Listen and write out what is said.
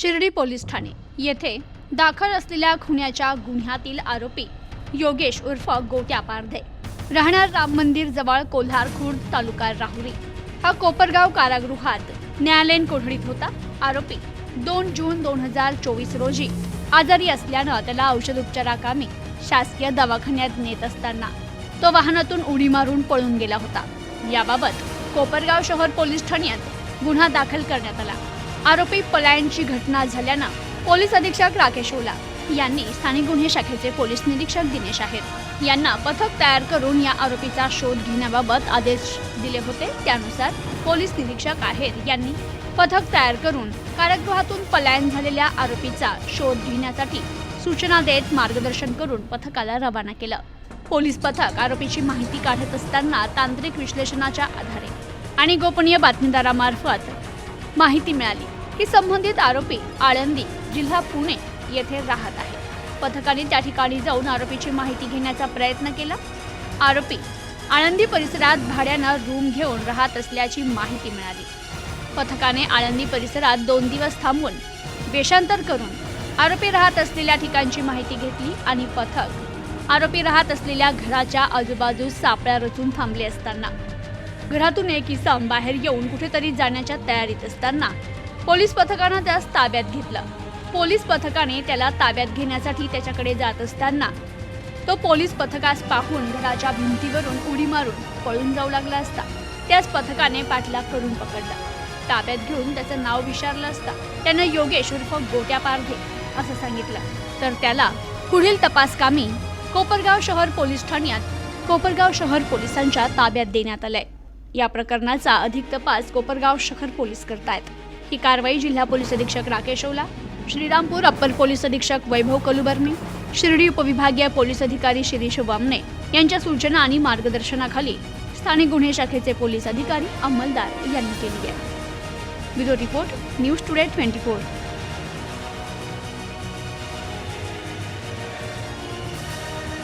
Shirdi police Thane येथे दाखल असलेल्या खुन्याच्या गुन्ह्यातील आरोपी योगेश उर्फ गोट्या पारधे राहणार राम मंदिर जवळ कोल्हार खुर्द तालुका राहुरी हा कोपरगाव कारागृहात न्यायालयीन कोठडीत होता। आरोपी 2 जून 2024 रोजी आजारी असल्यानं त्याला औषध उपचाराकामी शासकीय दवाखान्यात नेत असताना तो वाहनातून उडी मारून पळून गेला होता। याबाबत कोपरगाव शहर पोलीस ठाण्यात गुन्हा दाखल करण्यात आला। आरोपी पलायनाची घटना झाल्यानं पोलीस अधीक्षक राकेश ओला यांनी स्थानिक गुन्हे शाखेचे पोलीस निरीक्षक दिनेश आहेर यांना पथक तयार करून या आरोपीचा शोध घेण्याबाबत आदेश दिले होते। त्यानुसार पोलीस निरीक्षक आहेर यांनी पथक तयार करून कारागृहातून पलायन झालेल्या आरोपीचा शोध घेण्यासाठी सूचना देत मार्गदर्शन करून पथकाला रवाना केलं। पोलीस पथक आरोपीची माहिती काढत असताना तांत्रिक विश्लेषणाच्या आधारे आणि गोपनीय बातमीदारामार्फत माहिती मिळाली की संबंधित आरोपी आळंदी जिल्हा पुणे येथे राहत आहे। पथकाने त्या ठिकाणी जाऊन आरोपीची माहिती घेण्याचा प्रयत्न केला। आरोपी आळंदी परिसरात भाड्यानं रूम घेऊन राहत असल्याची माहिती मिळाली। पथकाने आळंदी परिसरात 2 दिवस थांबून वेषांतर करून आरोपी राहत असलेल्या ठिकाणची माहिती घेतली आणि पथक आरोपी राहत असलेल्या घराच्या आजूबाजूस सापळा रचून थांबले असताना घरातून एक इसम बाहेर येऊन कुठेतरी जाण्याच्या तयारीत असताना पोलीस पथकाने त्यास ताब्यात घेतलं। पोलीस पथकाने त्याला ताब्यात घेण्यासाठी त्याच्याकडे जात असताना तो पोलीस पथकास पाहून घराच्या भिंतीवरून उडी मारून पळून जाऊ लागला असता त्यास पथकाने पाठलाग करून पकडला। ताब्यात घेऊन त्याचं नाव विचारलं असता त्यानं योगेश उर्फ गोट्या पारधे असं सांगितलं तर त्याला पुढील तपासकामी कोपरगाव शहर पोलीस ठाण्यात कोपरगाव शहर पोलिसांच्या ताब्यात देण्यात आलंय। या प्रकरणाचा अधिक तपास कोपरगाव शहर पोलीस करतायत। ही कारवाई जिल्हा पोलीस अधीक्षक राकेश ओला, श्रीरामपूर अप्पर पोलीस अधीक्षक वैभव कलुबर्णी, शिर्डी उपविभागीय पोलीस अधिकारी शिरीष वामने यांच्या सूचना आणि मार्गदर्शनाखाली स्थानिक गुन्हे शाखेचे पोलीस अधिकारी अंमलदार यांनी केली आहे। Bureau report news today 24।